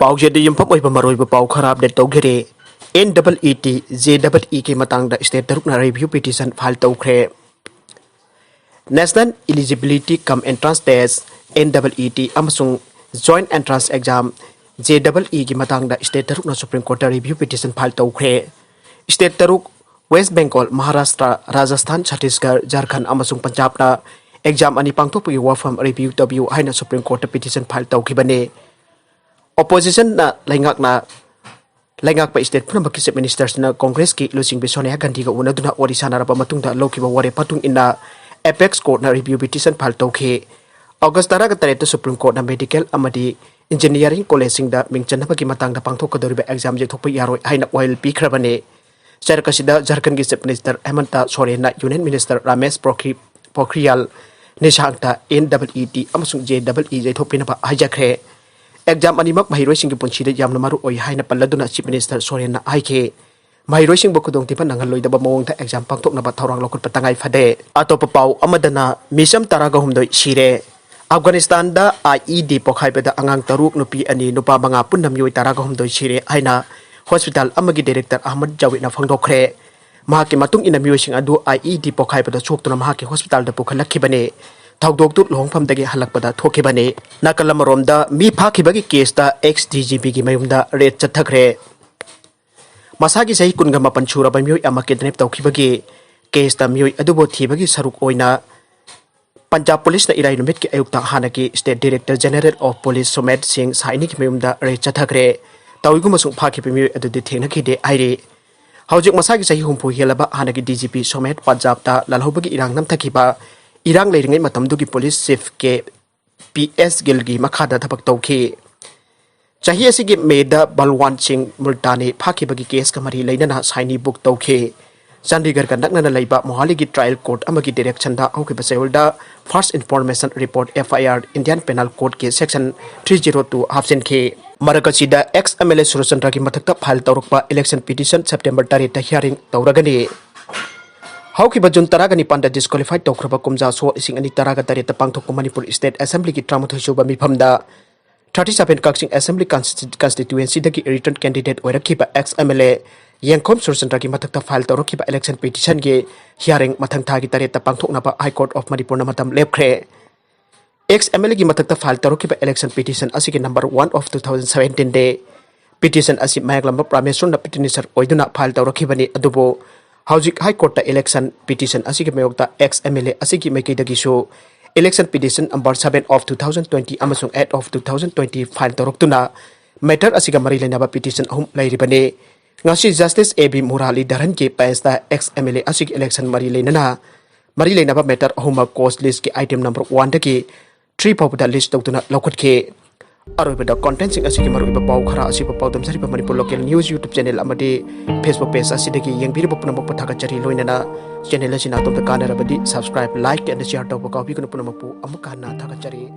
Paujed Yumpam Maroy Pau Kharab de Togre, NEET, JEE ke Matangda State Touragani review petition file toukhre. National Eligibility Cum Entrance Test, NEET, Amasung Joint Entrance Exam, JEE ke Matangda State Touragani Supreme Court review petition file toukhre. State Taruk, West Bengal, Maharashtra, Rajasthan, Chhattisgarh, Jharkhand, Amasung Punjab na exam ani pangthokpagi wafam review tabiu haina Supreme Court petition file taukhibane. Opposition na laingak pa state punambaki chief ministers na Congress ki Lusing Sonia Gandhi ga unaduna Odisha na raba matungda lokiba ware patung ina Apex Court na review petition file taukhe. August 13 Supreme Court na medical amadi engineering college singda mingchanabagi matangda pangthokadoriba exam jethokpa yaroi haina oil pikhrabane. Charkasida Jharkhand ki chief minister Hemanta Soren na union minister Ramesh Pokhriyal Nishangta NEET amasung JEE jaithopina ba hijakhre. Exam animak mahiroi sing punchide yamna maru oi haina palladuna chief minister Soren na haike. Mahiroi sing bokudong tipan nangaloi daba mawongta exam pangtok na ba thorang lokut patangai fade. Atopa pau amadana Micham taragahumdoi Sire. Afghanistan da IED Pokhaibada angang taruk nupi ani nupa mga punnamyoi taragahumdoi Sire haina hospital amagi director Ahmad Jawi na phangdokre. Mahaki matung ina miyosing adu IED Pokhaibada choktuna mahaki hospital da pukhalakibane. Thoudokta Luhongfamdagi Hallakpada thokhibane. Nakalamaromda mi fakhibagi case ta Ex-DGP ki mayumda red Chatthakhre. Masagi sahi kunga mapan chura ba miyoi ama kidnap taukhibagi case ta miyoi adubo thibagi saruk oina Punjab Police na irai numit ki ayukta hanaki State Director General of Police Somed Singh saini ki mayumda red Chatthakhre. Tawigu masung fakhibi miyoi adu dithengna khide aire. Haujik masagi sahi humpu helaba hanaki DGP Somed Punjab ta lalhobagi irang namthakiba irang leiringai matamdugi police chief ke PS Gilgi makhada thabak tawkhi. Chahi asigi meda Balwan Singh Multani fakhibagi case kamari leinana saini book tawkhi. Chandigarh ka nakna laiba Mohali gi trial court amagi direction da aukiba sewalda first information report FIR Indian Penal Code ke section 302 hafsin ke Marakasida ex-MLA Surchandra ki Mathakta file tourakpa election petition September 30 hearing Touragani. Haukiba Jun Touragani panda disqualified toukraba kumja so ising ani taraga tarita pangthok Manipur State Assembly ki tramathosuba mifamda 37 Kaksing Assembly constituency dagi return candidate oirakiba ex-MLA Yangkom Surchandra ki Mathakta file tourakkiba election petition ge hearing Mathangta gi tarita pangthoknaba High Court of Manipur na matam lepkhre. Ex-MLA ki Mathakta file tourakkiba election petition asigi number 1 of 2017 de petition asi mayek lamba Prameswar na petitioner oiduna file tourakibani adubo Haujik High Court ta election petition asigi mayokta ex-MLA asigi maikidagi so election petition number 7 of 2020 amasung 8 of 2020 file touroktuna matter asiga mari lainaba petition ahum lairibane. Ngasi Justice AB Murali Dharan ke paesta ex-MLA asigi election mari lainaba matter ahuma cause list ki item number 1 dagi 3 popular list tawtuna lokut ke aroibada content sing asigi maru iba pau khara asiba pau damsari pa Manipur Local News YouTube channel amadi Facebook page asidagi yengbiriba punamok pathakachari loinana channel asina tomta kanarabadi subscribe like and share tawpa copy kuno punamapu amukana thakachari.